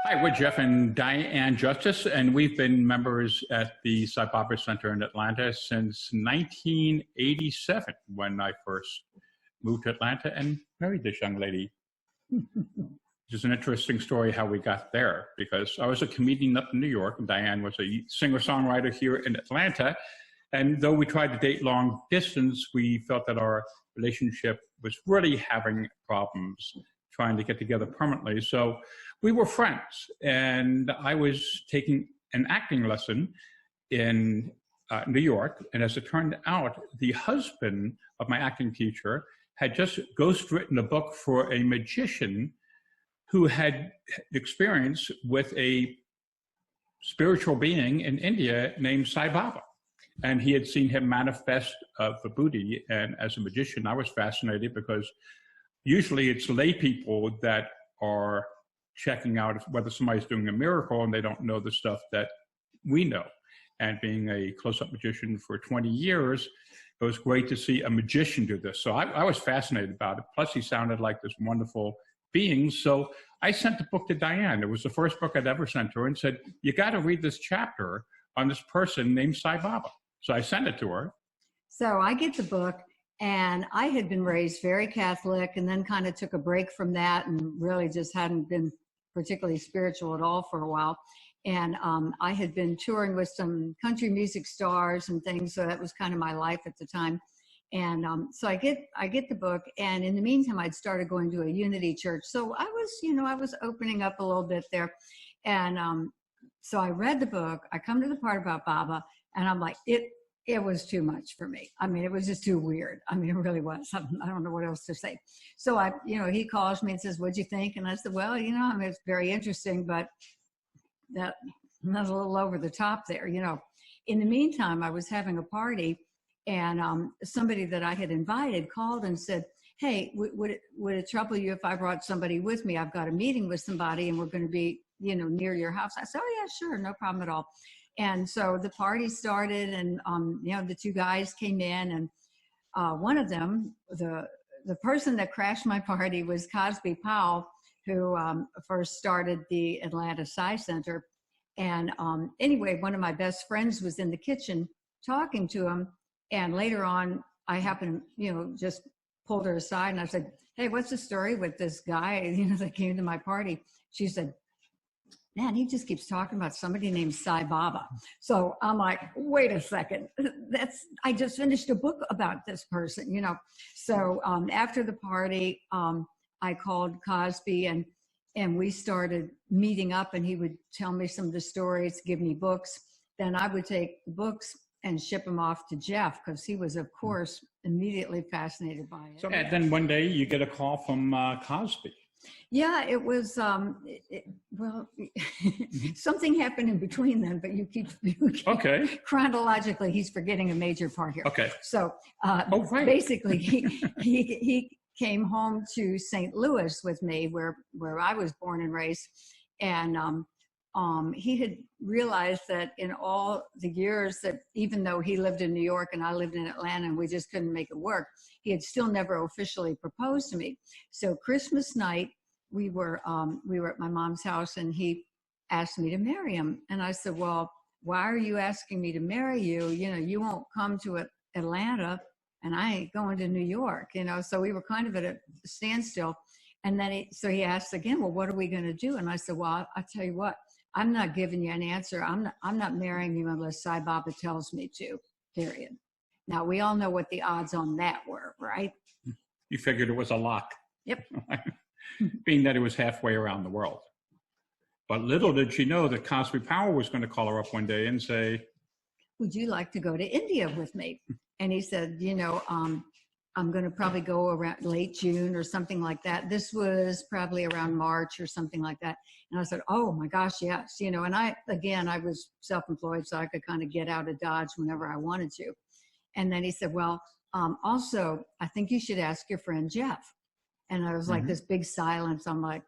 Hi, we're Jeff and Diane Justice, and we've been members at the Sai Baba Center in Atlanta since 1987, when I first moved to Atlanta and married this young lady. Which is an interesting story how we got there, because I was a comedian up in New York, and Diane was a singer-songwriter here in Atlanta. And though we tried to date long distance, we felt that our relationship was really having problems trying to get together permanently. So we were friends, and I was taking an acting lesson in New York. And as it turned out, the husband of my acting teacher had just ghostwritten a book for a magician who had experience with a spiritual being in India named Sai Baba. And he had seen him manifest vibhuti. And as a magician, I was fascinated, because usually it's lay people that are checking out whether somebody's doing a miracle, and they don't know the stuff that we know. And being a close-up magician for 20 years, it was great to see a magician do this. So I was fascinated about it. Plus, he sounded like this wonderful being. So I sent the book to Diane. It was the first book I'd ever sent her, and said, you got to read this chapter on this person named Sai Baba. So I sent it to her. So I get the book, and I had been raised very Catholic, and then kind of took a break from that and really just hadn't been particularly spiritual at all for a while. And I had been touring with some country music stars and things, so that was kind of my life at the time. And so I get the book, and in the meantime, I'd started going to a Unity church. So I was opening up a little bit there. And so I read the book. I come to the part about Baba, and I'm like, it was too much for me. I mean, it was just too weird. I mean, it really was. I don't know what else to say. So he calls me and says, what'd you think? And I said, well, I mean, it's very interesting, but that's a little over the top there, In the meantime, I was having a party, and somebody that I had invited called and said, hey, would it trouble you if I brought somebody with me? I've got a meeting with somebody, and we're going to be, near your house. I said, oh yeah, sure. No problem at all. And so the party started, and, the two guys came in, and one of them, the person that crashed my party was Cosby Powell, who first started the Atlanta Sai Center. And anyway, one of my best friends was in the kitchen talking to him. And later on, I happened, just pulled her aside, and I said, hey, what's the story with this guy, that came to my party? She said, man, he just keeps talking about somebody named Sai Baba. So I'm like, wait a second, I just finished a book about this person, So after the party, I called Cosby, and we started meeting up, and he would tell me some of the stories, give me books. Then I would take the books and ship them off to Jeff, because he was, of course, immediately fascinated by it. So, and then one day you get a call from Cosby. Yeah, it was, something happened in between then, but you keep okay. Chronologically, he's forgetting a major part here. Okay. So right. Basically, he came home to St. Louis with me, where I was born and raised. And he had realized that in all the years that, even though he lived in New York and I lived in Atlanta and we just couldn't make it work, he had still never officially proposed to me. So Christmas night, we were at my mom's house, and he asked me to marry him. And I said, well, why are you asking me to marry you? You won't come to Atlanta, and I ain't going to New York, So we were kind of at a standstill. And then he asked again, well, what are we going to do? And I said, well, I'll tell you what, I'm not giving you an answer. I'm not marrying you unless Sai Baba tells me to, period. Now, we all know what the odds on that were, right? You figured it was a lock. Yep. Being that it was halfway around the world. But little did she know that Cosby Powell was going to call her up one day and say, would you like to go to India with me? And he said, I'm going to probably go around late June or something like that. This was probably around March or something like that. And I said, oh my gosh, yes. And I was self-employed, so I could kind of get out of Dodge whenever I wanted to. And then he said, well, also, I think you should ask your friend Jeff. And I was like, this big silence. I'm like,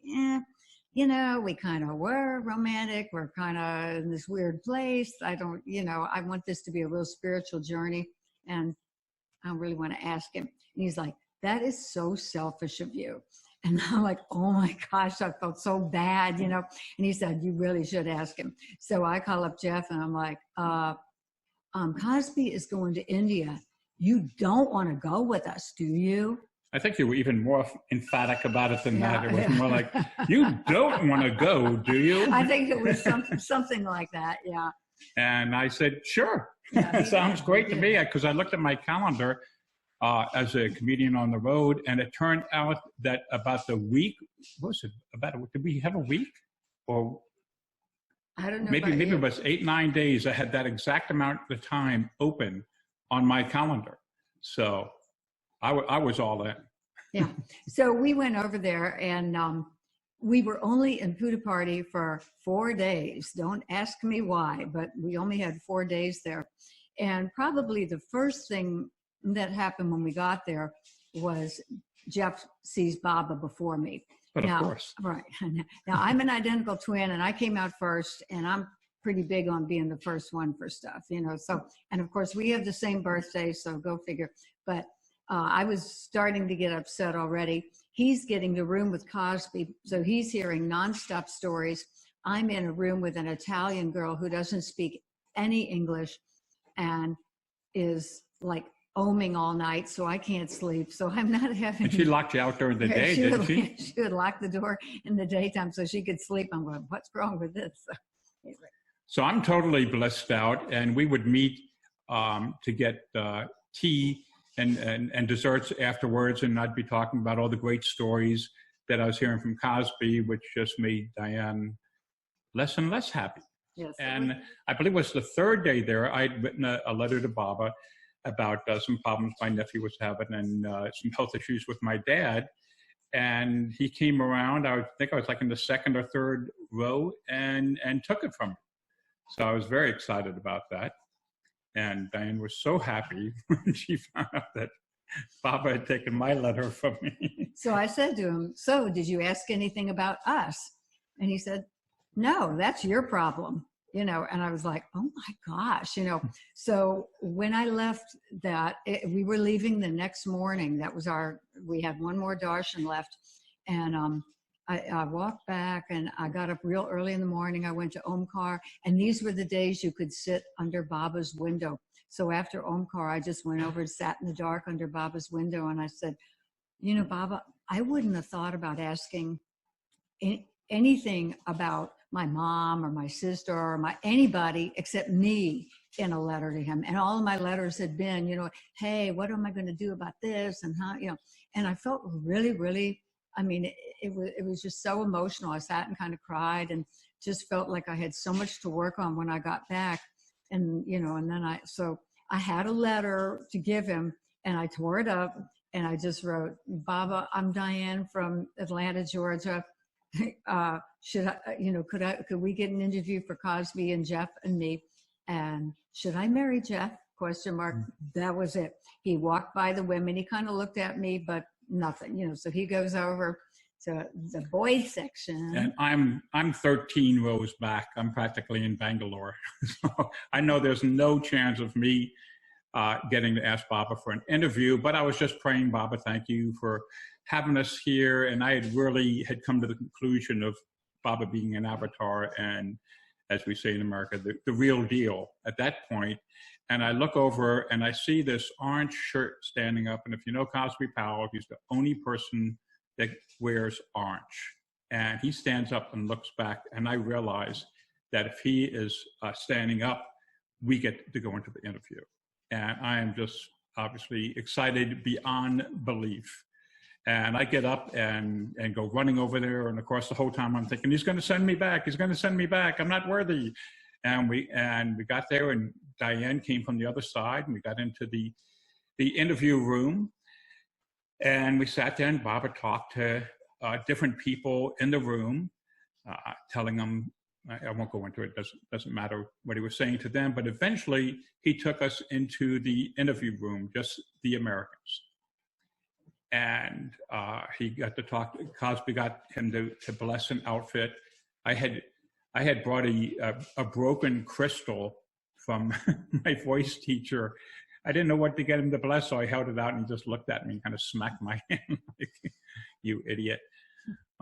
yeah, we kind of were romantic. We're kind of in this weird place. I want this to be a real spiritual journey. And I really want to ask him. And he's like, that is so selfish of you. And I'm like, oh my gosh, I felt so bad, you know. And he said, you really should ask him. So I call up Jeff and I'm like, Cosby is going to India. You don't want to go with us, do you? I think you were even more emphatic about it than that. It was more like, you don't want to go, do you? I think it was something like that, yeah. And I said, sure. Yeah, sounds great to me, because I looked at my calendar as a comedian on the road, and it turned out that about the week, what was it, did we have a week? Or I don't know. Maybe it was 8-9 days. I had that exact amount of time open on my calendar. So I was all in. Yeah. So we went over there, and we were only in Puttaparthi for 4 days. Don't ask me why, but we only had 4 days there. And probably the first thing that happened when we got there was Jeff sees Baba before me. But of course. Right. Now, I'm an identical twin, and I came out first, and I'm pretty big on being the first one for stuff, you know. So, and of course, we have the same birthday, so go figure. But I was starting to get upset already. He's getting the room with Cosby, so he's hearing nonstop stories. I'm in a room with an Italian girl who doesn't speak any English and is like oming all night, so I can't sleep. So I'm not having. And she locked you out during the day, didn't she? She would lock the door in the daytime so she could sleep. I'm going, what's wrong with this? So I'm totally blissed out, and we would meet to get tea and desserts afterwards, and I'd be talking about all the great stories that I was hearing from Cosby, which just made Diane less and less happy. Yes. And I believe it was the third day there, I'd written a letter to Baba about some problems my nephew was having and some health issues with my dad. And he came around, I think I was like in the second or third row, and took it from me. So I was very excited about that. And Diane was so happy when she found out that Baba had taken my letter from me. So I said to him, so did you ask anything about us? And he said, no, that's your problem. You know, and I was like, oh my gosh, you know. So when I left that, we were leaving the next morning. That was we had one more darshan left. And I walked back, and I got up real early in the morning. I went to Omkar, and these were the days you could sit under Baba's window. So after Omkar, I just went over and sat in the dark under Baba's window. And I said, you know, Baba, I wouldn't have thought about asking anything about my mom or my sister or anybody except me in a letter to him. And all of my letters had been, you know, hey, what am I going to do about this? And how, you know, and I felt really, really, I mean, it was just so emotional. I sat and kind of cried and just felt like I had so much to work on when I got back. And, you know, and then so I had a letter to give him, and I tore it up, and I just wrote, Baba, I'm Diane from Atlanta, Georgia. Should I, you know, could we get an interview for Cosby and Jeff and me? And should I marry Jeff? ? That was it. He walked by the women. He kind of looked at me, but nothing, you know. So he goes over to the boys section. And I'm 13 rows back. I'm practically in Bangalore. So I know there's no chance of me getting to ask Baba for an interview, but I was just praying, Baba, thank you for having us here. And I had come to the conclusion of Baba being an avatar and, as we say in America, the real deal at that point. And I look over and I see this orange shirt standing up. And if you know Cosby Powell, he's the only person that wears orange. And he stands up and looks back, and I realize that if he is standing up, we get to go into the interview. And I am just obviously excited beyond belief. And I get up and go running over there. And of course, the whole time I'm thinking, he's going to send me back. He's going to send me back. I'm not worthy. And we got there, and Diane came from the other side, and we got into the interview room. And we sat there, and Baba talked to different people in the room, telling them, I won't go into it, doesn't matter what he was saying to them, but eventually he took us into the interview room, just the Americans. And he got to talk, Cosby got him to bless an outfit. I had brought a broken crystal from my voice teacher I didn't know what to get him to bless, so I held it out and he just looked at me and kind of smacked my hand like, you idiot.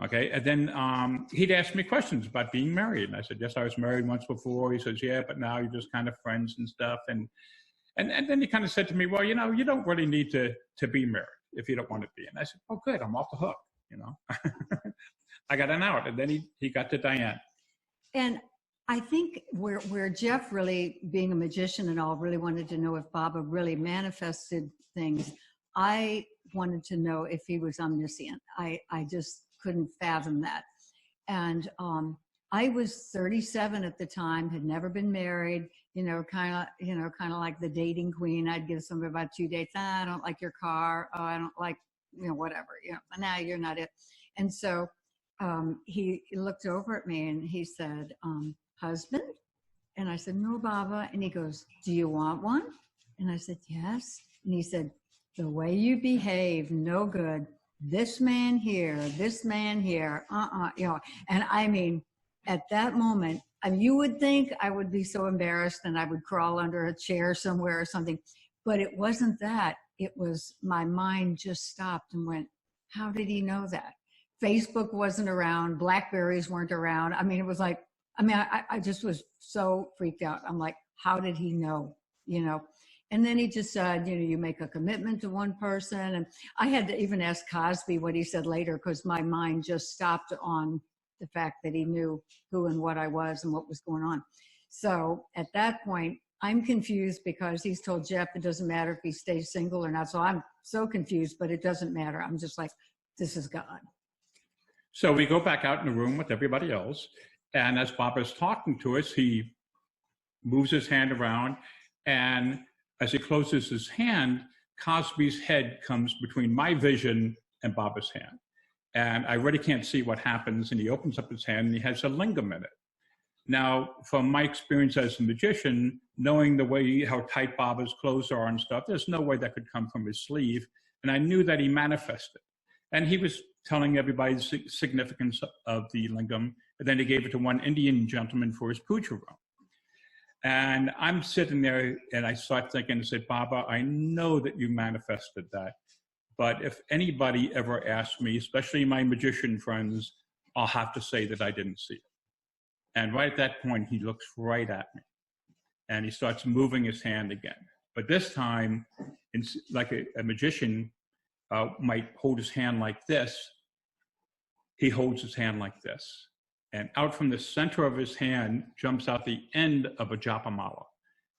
Okay, and then he'd ask me questions about being married. And I said, yes, I was married once before. He says, yeah, but now you're just kind of friends and stuff. And then he kind of said to me, well, you know, you don't really need to be married if you don't want to be. And I said, oh, good, I'm off the hook, you know. I got an out. And then he got to Diane. And I think where Jeff really, being a magician and all, really wanted to know if Baba really manifested things, I wanted to know if he was omniscient. I just couldn't fathom that. And I was 37 at the time, had never been married, kind of like the dating queen. I'd give somebody about 2 dates. I don't like your car. Oh, I don't like, whatever, now you're not it. And so he looked over at me and he said, husband? And I said, no, Baba. And he goes, do you want one? And I said, yes. And he said, the way you behave, no good. This man here, and I mean, at that moment, you would think I would be so embarrassed and I would crawl under a chair somewhere or something, but it wasn't that. It was my mind just stopped and went, how did he know that? Facebook wasn't around, Blackberries weren't around. I mean, it was like, I just was so freaked out. I'm like, how did he know, And then he just said, you make a commitment to one person. And I had to even ask Cosby what he said later, because my mind just stopped on the fact that he knew who and what I was and what was going on. So at that point, I'm confused because he's told Jeff it doesn't matter if he stays single or not. So I'm so confused, but it doesn't matter. I'm just like, this is God. So we go back out in the room with everybody else. And as Baba's talking to us, he moves his hand around, and as he closes his hand, Cosby's head comes between my vision and Baba's hand. And I really can't see what happens, and he opens up his hand and he has a lingam in it. Now, from my experience as a magician, knowing the way how tight Baba's clothes are and stuff, there's no way that could come from his sleeve. And I knew that he manifested. And he was telling everybody the significance of the lingam. And then he gave it to one Indian gentleman for his puja room. And I'm sitting there and I start thinking and said, Baba, I know that you manifested that. But if anybody ever asks me, especially my magician friends, I'll have to say that I didn't see it. And right at that point, he looks right at me and he starts moving his hand again. But this time, like a magician might hold his hand like this, he holds his hand like this. And out from the center of his hand jumps out the end of a japa mala,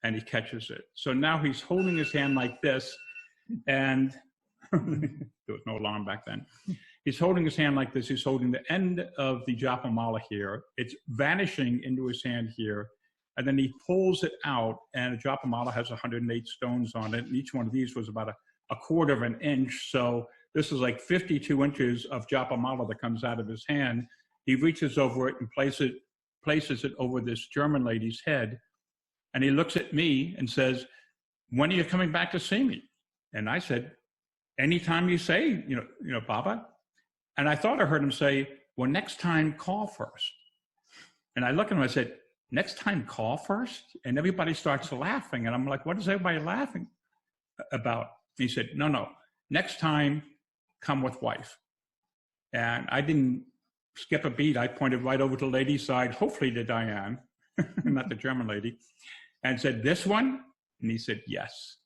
and he catches it. So now he's holding his hand like this, and there was no alarm back then. He's holding his hand like this. He's holding the end of the japa mala here. It's vanishing into his hand here, and then he pulls it out, and a japa mala has 108 stones on it, and each one of these was about a quarter of an inch. So this is like 52 inches of japa mala that comes out of his hand. He reaches over it and places it over this German lady's head. And he looks at me and says, when are you coming back to see me? And I said, anytime you say, Baba. And I thought I heard him say, well, next time call first. And I looked at him and I said, next time call first? And everybody starts laughing. And I'm like, what is everybody laughing about? And he said, no, next time come with wife. And I didn't skip a beat. I pointed right over to the lady's side, hopefully to Diane, not the German lady, and said, this one? And he said, yes.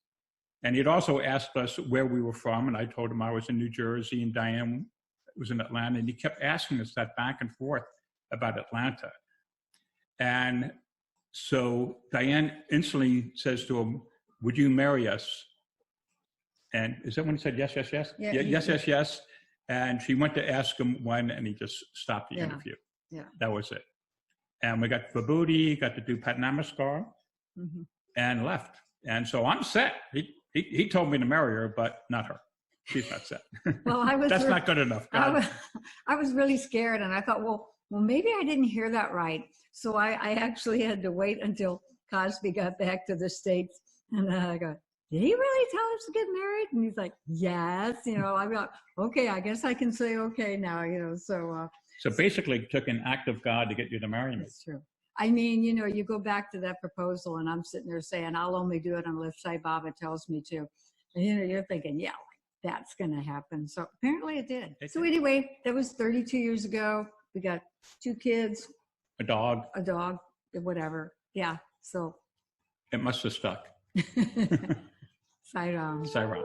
And he'd also asked us where we were from, and I told him I was in New Jersey and Diane was in Atlanta, and he kept asking us that back and forth about Atlanta. And so Diane instantly says to him, would you marry us? And is that when he said yes, yes, yes? Yeah, yes. And she went to ask him when, and he just stopped the interview. Yeah. That was it. And we got vibhuti, got to do Pat Namaskar, and left. And so I'm set. He told me to marry her, but not her. She's not set. Well, That's not good enough. I was really scared, and I thought, well, maybe I didn't hear that right. So I actually had to wait until Cosby got back to the States, and I go, did he really tell us to get married? And he's like, yes. I got, okay, I guess I can say okay now, so. So basically it took an act of God to get you to marry me. That's true. I mean, you know, you go back to that proposal and I'm sitting there saying, I'll only do it unless Sai Baba tells me to. And, you know, you're thinking, yeah, that's going to happen. So apparently it did. So anyway, that was 32 years ago. We got 2 kids. A dog. Whatever. Yeah. So. It must have stuck. Sai Ram. Sai Ram.